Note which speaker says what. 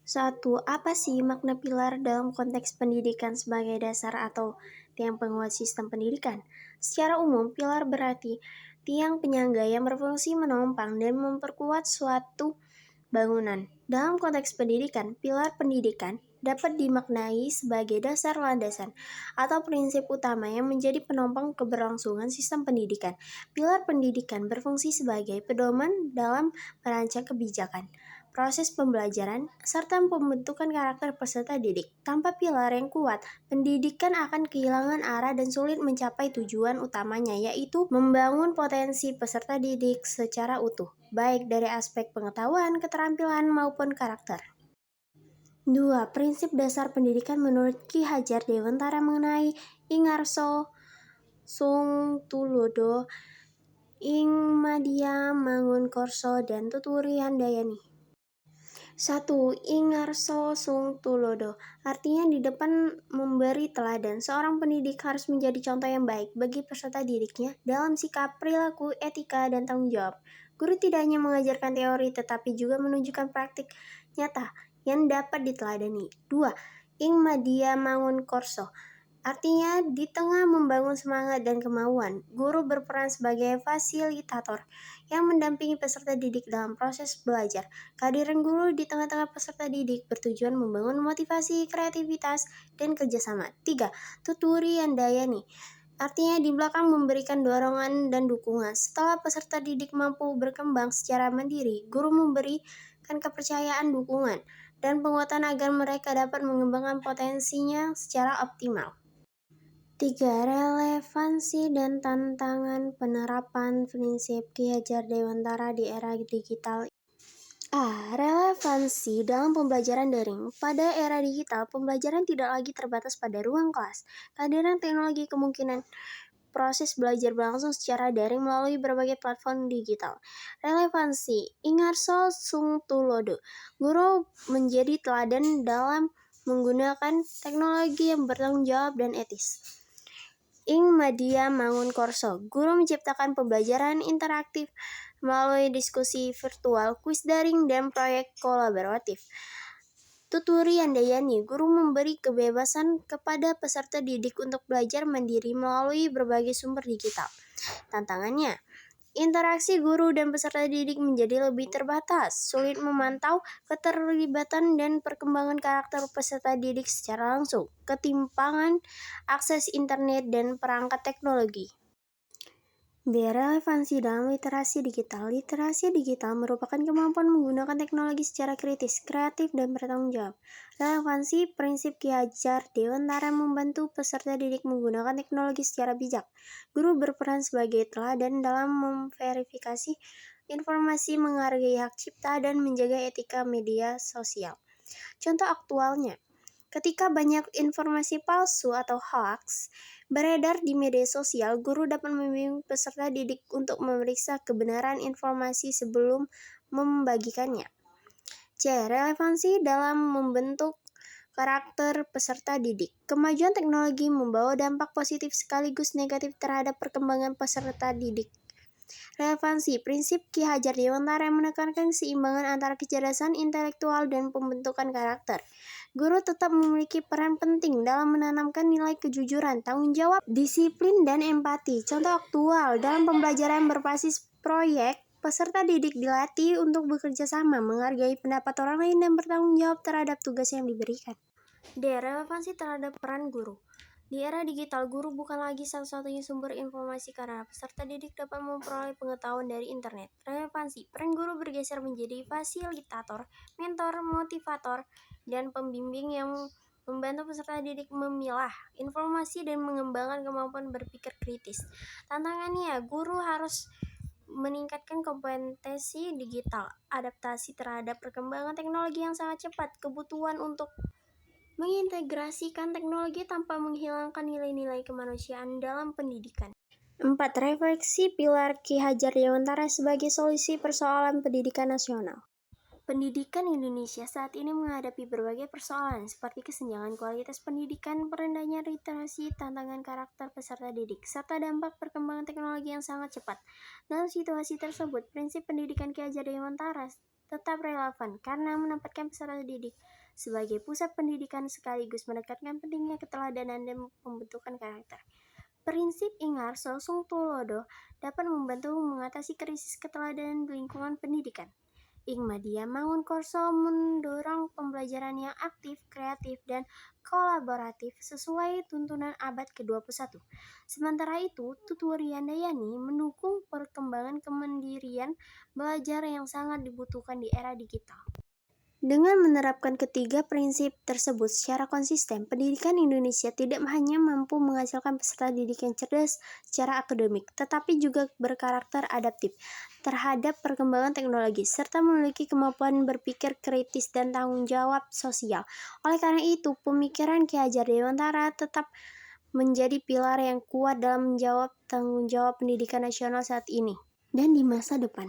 Speaker 1: Satu, apa sih makna pilar dalam konteks pendidikan sebagai dasar atau tiang penguat sistem pendidikan? Secara umum, pilar berarti tiang penyangga yang berfungsi menopang dan memperkuat suatu bangunan. Dalam konteks pendidikan, pilar pendidikan dapat dimaknai sebagai dasar landasan atau prinsip utama yang menjadi penopang keberlangsungan sistem pendidikan. Pilar pendidikan berfungsi sebagai pedoman dalam merancang kebijakan, proses pembelajaran, serta pembentukan karakter peserta didik. Tanpa pilar yang kuat, pendidikan akan kehilangan arah dan sulit mencapai tujuan utamanya, yaitu membangun potensi peserta didik secara utuh, baik dari aspek pengetahuan, keterampilan, maupun karakter. 2. Prinsip dasar pendidikan menurut Ki Hajar Dewantara mengenai Ingarso Sung Tulodo, Ing Madya Mangunkorso, dan Tuturi Handayani. 1. Ingarso Sung Tulodo, artinya di depan memberi teladan. Seorang pendidik harus menjadi contoh yang baik bagi peserta didiknya dalam sikap, perilaku, etika, dan tanggung jawab. Guru tidak hanya mengajarkan teori, tetapi juga menunjukkan praktik nyata yang dapat diteladani. 2. Ing Madya Mangunkorso, artinya di tengah membangun semangat dan kemauan, guru berperan sebagai fasilitator yang mendampingi peserta didik dalam proses belajar. Kehadiran guru di tengah-tengah peserta didik bertujuan membangun motivasi, kreativitas, dan kerjasama. 3. Tuturi Handayani, artinya di belakang memberikan dorongan dan dukungan. Setelah peserta didik mampu berkembang secara mandiri, guru memberikan kepercayaan, dukungan, dan penguatan agar mereka dapat mengembangkan potensinya secara optimal. 3. Relevansi dan tantangan penerapan prinsip Ki Hajar Dewantara di era digital. A. Relevansi dalam pembelajaran daring. Pada era digital, pembelajaran tidak lagi terbatas pada ruang kelas. Kehadiran teknologi kemungkinan proses belajar berlangsung secara daring melalui berbagai platform digital. Relevansi. Ingarso Sung Tulodo, guru menjadi teladan dalam menggunakan teknologi yang bertanggung jawab dan etis. Ing Madya Mangunkorso, guru menciptakan pembelajaran interaktif melalui diskusi virtual, kuis daring, dan proyek kolaboratif. Tuturi Handayani, guru memberi kebebasan kepada peserta didik untuk belajar mandiri melalui berbagai sumber digital. Tantangannya, interaksi guru dan peserta didik menjadi lebih terbatas, sulit memantau keterlibatan dan perkembangan karakter peserta didik secara langsung, ketimpangan akses internet dan perangkat teknologi. B. Relevansi dalam literasi digital. Literasi digital merupakan kemampuan menggunakan teknologi secara kritis, kreatif, dan bertanggung jawab. Relevansi prinsip Ki Hajar Dewantara membantu peserta didik menggunakan teknologi secara bijak. Guru berperan sebagai teladan dalam memverifikasi informasi, menghargai hak cipta, dan menjaga etika media sosial. Contoh aktualnya, ketika banyak informasi palsu atau hoax beredar di media sosial, guru dapat membimbing peserta didik untuk memeriksa kebenaran informasi sebelum membagikannya. C. Relevansi dalam membentuk karakter peserta didik. Kemajuan teknologi membawa dampak positif sekaligus negatif terhadap perkembangan peserta didik. Relevansi prinsip Ki Hajar Dewantara menekankan keseimbangan antara kecerdasan intelektual dan pembentukan karakter. Guru tetap memiliki peran penting dalam menanamkan nilai kejujuran, tanggung jawab, disiplin, dan empati. Contoh aktual dalam pembelajaran berbasis proyek, peserta didik dilatih untuk bekerja sama, menghargai pendapat orang lain, dan bertanggung jawab terhadap tugas yang diberikan. D. Relevansi terhadap peran guru. Di era digital, guru bukan lagi satu-satunya sumber informasi karena peserta didik dapat memperoleh pengetahuan dari internet. Relevansi, peran guru bergeser menjadi fasilitator, mentor, motivator, dan pembimbing yang membantu peserta didik memilah informasi dan mengembangkan kemampuan berpikir kritis. Tantangannya, guru harus meningkatkan kompetensi digital, adaptasi terhadap perkembangan teknologi yang sangat cepat, kebutuhan untuk mengintegrasikan teknologi tanpa menghilangkan nilai-nilai kemanusiaan dalam pendidikan. 4. Refleksi pilar Ki Hajar Dewantara sebagai solusi persoalan pendidikan nasional. Pendidikan Indonesia saat ini menghadapi berbagai persoalan seperti kesenjangan kualitas pendidikan, rendahnya literasi, tantangan karakter peserta didik, serta dampak perkembangan teknologi yang sangat cepat. Dalam situasi tersebut, prinsip pendidikan Ki Hajar Dewantara tetap relevan karena menempatkan peserta didik sebagai pusat pendidikan sekaligus menekankan pentingnya keteladanan dan pembentukan karakter. Prinsip Ingar Sosung Tulodo dapat membantu mengatasi krisis keteladanan di lingkungan pendidikan. Ingmadia Mangunkorso mendorong pembelajaran yang aktif, kreatif, dan kolaboratif sesuai tuntunan abad ke-21. Sementara itu, Tuturi Handayani mendukung perkembangan kemandirian belajar yang sangat dibutuhkan di era digital. Dengan menerapkan ketiga prinsip tersebut secara konsisten, pendidikan Indonesia tidak hanya mampu menghasilkan peserta didik yang cerdas secara akademik, tetapi juga berkarakter adaptif terhadap perkembangan teknologi, serta memiliki kemampuan berpikir kritis dan tanggung jawab sosial. Oleh karena itu, pemikiran Ki Hajar Dewantara tetap menjadi pilar yang kuat dalam menjawab tanggung jawab pendidikan nasional saat ini dan di masa depan.